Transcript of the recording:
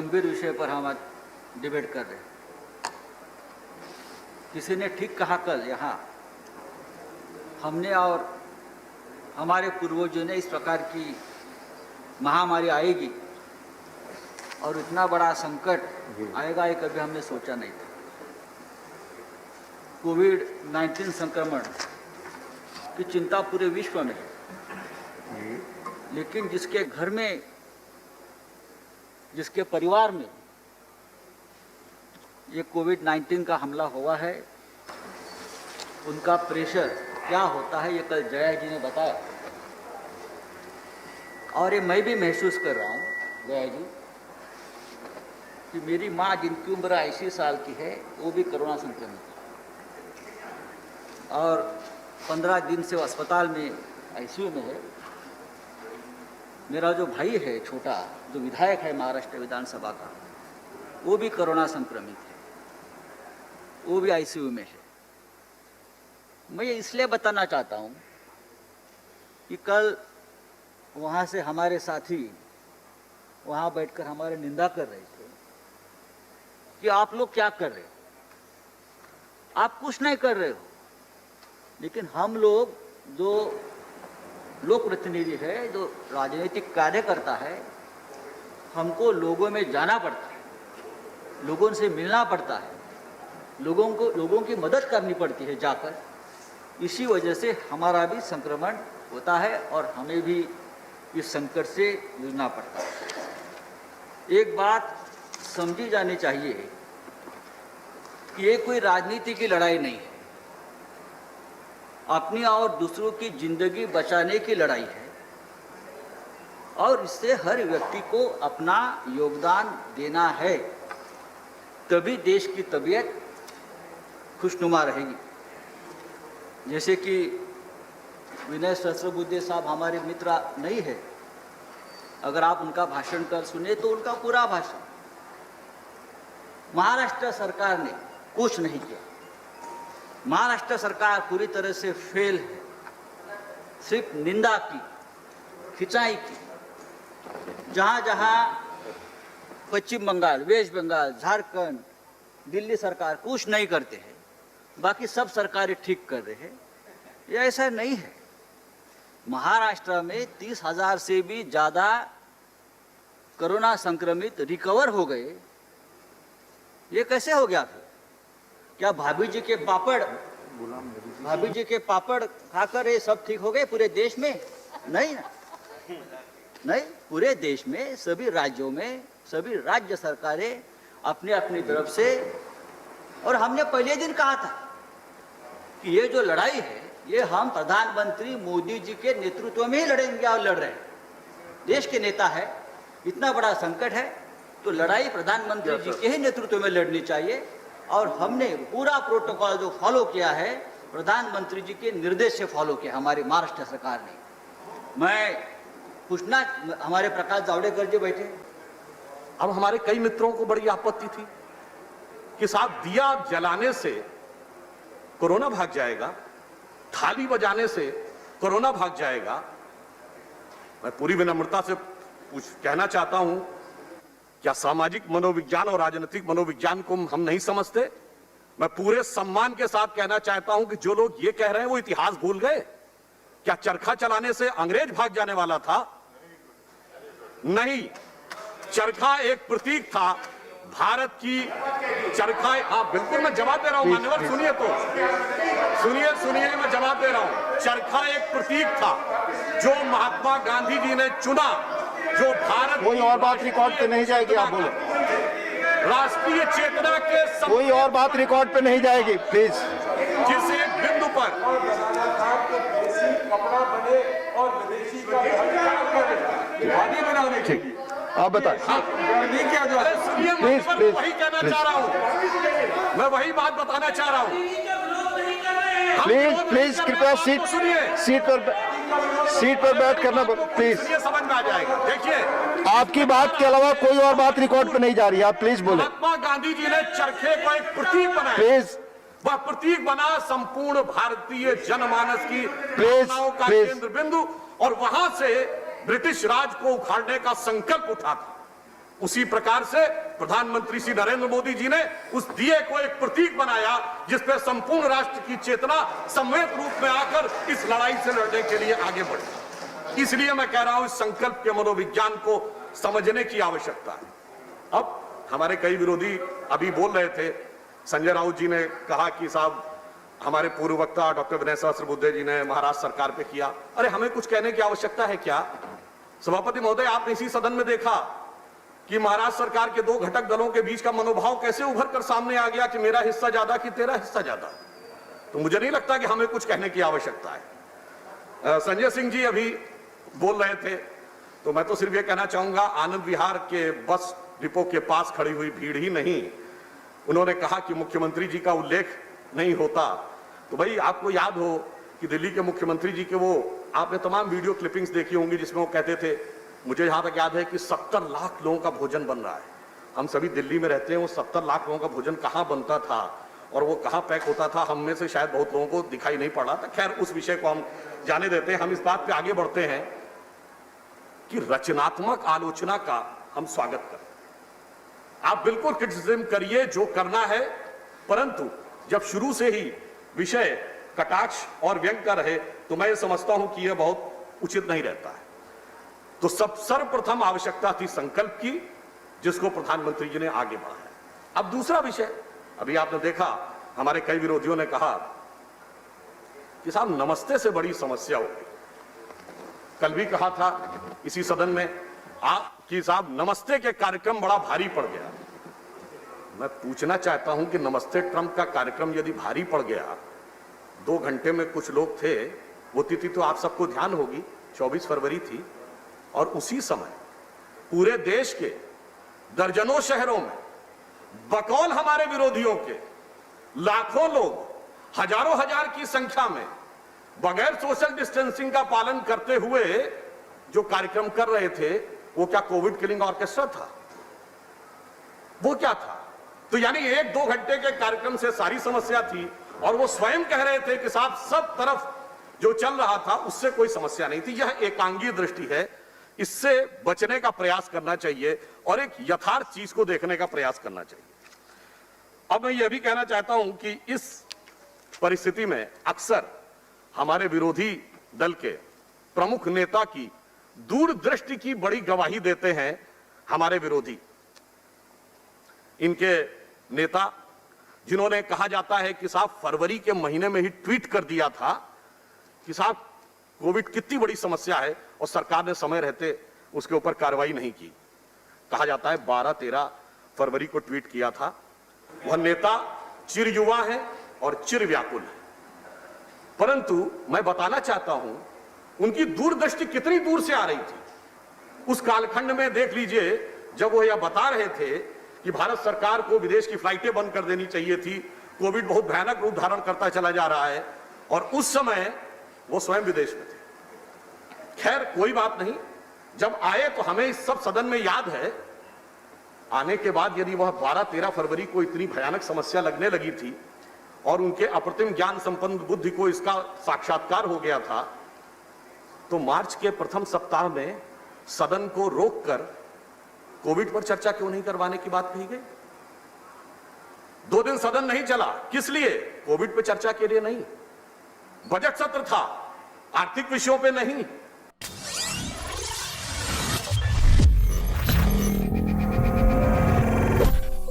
गंभीर विषय पर हम आज डिबेट कर रहे हैं। किसी ने ठीक कहा कल यहाँ, हमने और हमारे पूर्वजों ने इस प्रकार की महामारी आएगी और इतना बड़ा संकट आएगा ये कभी हमने सोचा नहीं था। कोविड-19 संक्रमण की चिंता पूरे विश्व में है, लेकिन जिसके घर में, जिसके परिवार में ये कोविड-19 का हमला हुआ है, उनका प्रेशर क्या होता है ये कल जया जी ने बताया। और ये मैं भी महसूस कर रहा हूँ जया जी कि मेरी माँ जिनकी उम्र 80 साल की है वो भी कोरोना संक्रमित है और 15 दिन से वो अस्पताल में आईसीयू में है। मेरा जो भाई है छोटा, जो विधायक है महाराष्ट्र विधानसभा का, वो भी कोरोना संक्रमित है, वो भी आईसीयू में है। मैं ये इसलिए बताना चाहता हूँ कि कल वहाँ से हमारे साथी वहाँ बैठकर हमारे निंदा कर रहे थे कि आप लोग क्या कर रहे हो, आप कुछ नहीं कर रहे हो। लेकिन हम लोग जो लोक प्रतिनिधि है, जो राजनीतिक कार्य करता है, हमको लोगों में जाना पड़ता है, लोगों से मिलना पड़ता है, लोगों की मदद करनी पड़ती है जाकर। इसी वजह से हमारा भी संक्रमण होता है और हमें भी इस संकट से जूझना पड़ता है। एक बात समझी जानी चाहिए कि ये कोई राजनीति की लड़ाई नहीं है, अपनी और दूसरों की जिंदगी बचाने की लड़ाई है और इससे हर व्यक्ति को अपना योगदान देना है, तभी देश की तबीयत खुशनुमा रहेगी। जैसे कि विनय सहस्त्रबुद्धे साहब हमारे मित्र नहीं है, अगर आप उनका भाषण कर सुने तो उनका पूरा भाषण महाराष्ट्र सरकार ने कुछ नहीं किया। महाराष्ट्र सरकार पूरी तरह से फेल है, सिर्फ निंदा की, खिंचाई की। जहां जहां पश्चिम बंगाल, वेस्ट बंगाल, झारखंड, दिल्ली सरकार कुछ नहीं करते हैं, बाकी सब सरकारें ठीक कर रहे हैं, ये ऐसा नहीं है। महाराष्ट्र में 30,000 से भी ज़्यादा कोरोना संक्रमित रिकवर हो गए। ये कैसे हो गया फिर? क्या भाभी जी के पापड़ खाकर ये सब ठीक हो गए पूरे देश में? नहीं ना, नहीं। पूरे देश में सभी राज्यों में सभी राज्य सरकारें अपनी अपनी तरफ से, और हमने पहले दिन कहा था कि ये जो लड़ाई है ये हम प्रधानमंत्री मोदी जी के नेतृत्व में ही लड़ेंगे और लड़ रहे हैं। देश के नेता है, इतना बड़ा संकट है तो लड़ाई प्रधानमंत्री जी के ही नेतृत्व में लड़नी चाहिए। और हमने पूरा प्रोटोकॉल जो फॉलो किया है प्रधानमंत्री जी के निर्देश से फॉलो किया हमारी महाराष्ट्र सरकार ने। मैं पूछना, हमारे प्रकाश जावड़ेकर जी बैठे, अब हमारे कई मित्रों को बड़ी आपत्ति थी कि साहब दिया जलाने से कोरोना भाग जाएगा, थाली बजाने से कोरोना भाग जाएगा। मैं पूरी विनम्रता से कहना चाहता हूं, क्या सामाजिक मनोविज्ञान और राजनीतिक मनोविज्ञान को हम नहीं समझते? मैं पूरे सम्मान के साथ कहना चाहता हूं कि जो लोग ये कह रहे हैं वो इतिहास भूल गए। क्या चरखा चलाने से अंग्रेज भाग जाने वाला था? नहीं, चरखा एक प्रतीक था भारत की। चरखा, हाँ बिल्कुल, मैं जवाब दे रहा हूं मान्यवर, सुनिए तो, सुनिए मैं जवाब दे रहा हूं। चरखा एक प्रतीक था जो महात्मा गांधी जी ने चुना, जो भारत। कोई और बात रिकॉर्ड पे नहीं जाएगी, आप बोलो। राष्ट्रीय चेतना के कोई और बात रिकॉर्ड पे नहीं जाएगी, प्लीज। जिस एक बिंदु पर कपड़ा बने और विदेशी का बनाने की, आप बताएं। प्लीज वही कहना चाह रहा हूँ, मैं वही बात बताना चाह रहा हूँ। प्लीज कृपया सीट पर बैठ करना, प्लीज। समझ में आ जाएगा। देखिए, आपकी बात के अलावा कोई और बात रिकॉर्ड पे नहीं जा रही है, आप प्लीज बोले। महात्मा गांधी जी ने चरखे को एक प्रतीक बनाया, प्लीज। वह प्रतीक बना संपूर्ण भारतीय जनमानस की भावनाओं का केंद्र बिंदु, और वहां से ब्रिटिश राज को उखाड़ने का संकल्प उठा था। उसी प्रकार से प्रधानमंत्री श्री नरेंद्र मोदी जी ने उस दिए को एक प्रतीक बनाया जिस पे संपूर्ण राष्ट्र की चेतना सम्मिलित रूप में आकर इस लड़ाई से लड़ने के लिए आगे बढ़ी। इसलिए मैं कह रहा हूं, इस संकल्प के मनोविज्ञान को समझने की आवश्यकता है। अब हमारे कई विरोधी अभी बोल रहे थे, संजय राउत जी ने कहा कि साहब हमारे पूर्व वक्ता डॉक्टर विनय सहस्त्रबुद्धे जी ने महाराष्ट्र सरकार पे किया। अरे हमें कुछ कहने की आवश्यकता है क्या? सभापति महोदय, आपने इसी सदन में देखा कि महाराष्ट्र सरकार के दो घटक दलों के बीच का मनोभाव कैसे उभर कर सामने आ गया कि मेरा हिस्सा ज्यादा कि तेरा हिस्सा ज्यादा। तो मुझे नहीं लगता कि हमें कुछ कहने की आवश्यकता है। संजय सिंह जी अभी बोल रहे थे, तो मैं तो सिर्फ ये कहना चाहूंगा, आनंद विहार के बस डिपो के पास खड़ी हुई भीड़ ही नहीं, उन्होंने कहा कि मुख्यमंत्री जी का उल्लेख नहीं होता। तो भाई आपको याद हो कि दिल्ली के मुख्यमंत्री जी के वो आपने तमाम वीडियो क्लिपिंग्स देखी होंगी जिसमें वो कहते थे, मुझे जहां तक याद है कि 70 लाख लोगों का भोजन बन रहा है। हम सभी दिल्ली में रहते हैं, वो 70 लाख लोगों का भोजन कहां बनता था और वो कहां पैक होता था, हम में से शायद बहुत लोगों को दिखाई नहीं पड़ रहा था। खैर उस विषय को हम जाने देते हैं। हम इस बात पे आगे बढ़ते हैं कि रचनात्मक आलोचना का हम स्वागत करें। आप बिल्कुल क्रिटिसिज्म करिए, जो करना है, परंतु जब शुरू से ही विषय कटाक्ष और व्यंग का रहे तो मैं समझता हूं कि यह बहुत उचित नहीं रहता है। तो सर्वप्रथम आवश्यकता थी संकल्प की, जिसको प्रधानमंत्री जी ने आगे बढ़ाया। अब दूसरा विषय, अभी आपने देखा हमारे कई विरोधियों ने कहा कि साहब नमस्ते से बड़ी समस्या होगी। कल भी कहा था इसी सदन में कि साहब नमस्ते के कार्यक्रम बड़ा भारी पड़ गया। मैं पूछना चाहता हूं कि नमस्ते ट्रंप का कार्यक्रम यदि भारी पड़ गया, 2 घंटे में कुछ लोग थे, वो तिथि तो आप सबको ध्यान होगी 24 फरवरी थी, और उसी समय पूरे देश के दर्जनों शहरों में बकौल हमारे विरोधियों के लाखों लोग हजारों हजार की संख्या में बगैर सोशल डिस्टेंसिंग का पालन करते हुए जो कार्यक्रम कर रहे थे, वो क्या कोविड किलिंग ऑर्केस्ट्रा था? वो क्या था? तो यानी 1-2 घंटे के कार्यक्रम से सारी समस्या थी, और वो स्वयं कह रहे थे कि साहब सब तरफ जो चल रहा था उससे कोई समस्या नहीं थी। यह एकांगी दृष्टि है, इससे बचने का प्रयास करना चाहिए और एक यथार्थ चीज को देखने का प्रयास करना चाहिए। अब मैं यह भी कहना चाहता हूं कि इस परिस्थिति में अक्सर हमारे विरोधी दल के प्रमुख नेता की दूरदृष्टि की बड़ी गवाही देते हैं हमारे विरोधी। इनके नेता जिन्होंने कहा जाता है कि साहब फरवरी के महीने में ही ट्वीट कर दिया था कि साहब कोविड कितनी बड़ी समस्या है और सरकार ने समय रहते उसके ऊपर कार्रवाई नहीं की। कहा जाता है 12-13 फरवरी को ट्वीट किया था। वह नेता चिर युवा है और चिर व्याकुल है, परंतु मैं बताना चाहता हूं उनकी दूरदृष्टि कितनी दूर से आ रही थी। उस कालखंड में देख लीजिए, जब वो यह बता रहे थे कि भारत सरकार को विदेश की फ्लाइटें बंद कर देनी चाहिए थी, कोविड बहुत भयानक रूप धारण करता चला जा रहा है, और उस समय वो स्वयं विदेश में थे। खैर कोई बात नहीं, जब आए तो हमें इस सब सदन में याद है, आने के बाद यदि वह 12-13 फरवरी को इतनी भयानक समस्या लगने लगी थी और उनके अप्रतिम ज्ञान संपन्न बुद्धि को इसका साक्षात्कार हो गया था, तो मार्च के प्रथम सप्ताह में सदन को रोककर कोविड पर चर्चा क्यों नहीं करवाने की बात कही गई? 2 दिन सदन नहीं चला, किस लिए? कोविड पर चर्चा के लिए नहीं। बजट सत्र था, आर्थिक विषयों पे नहीं।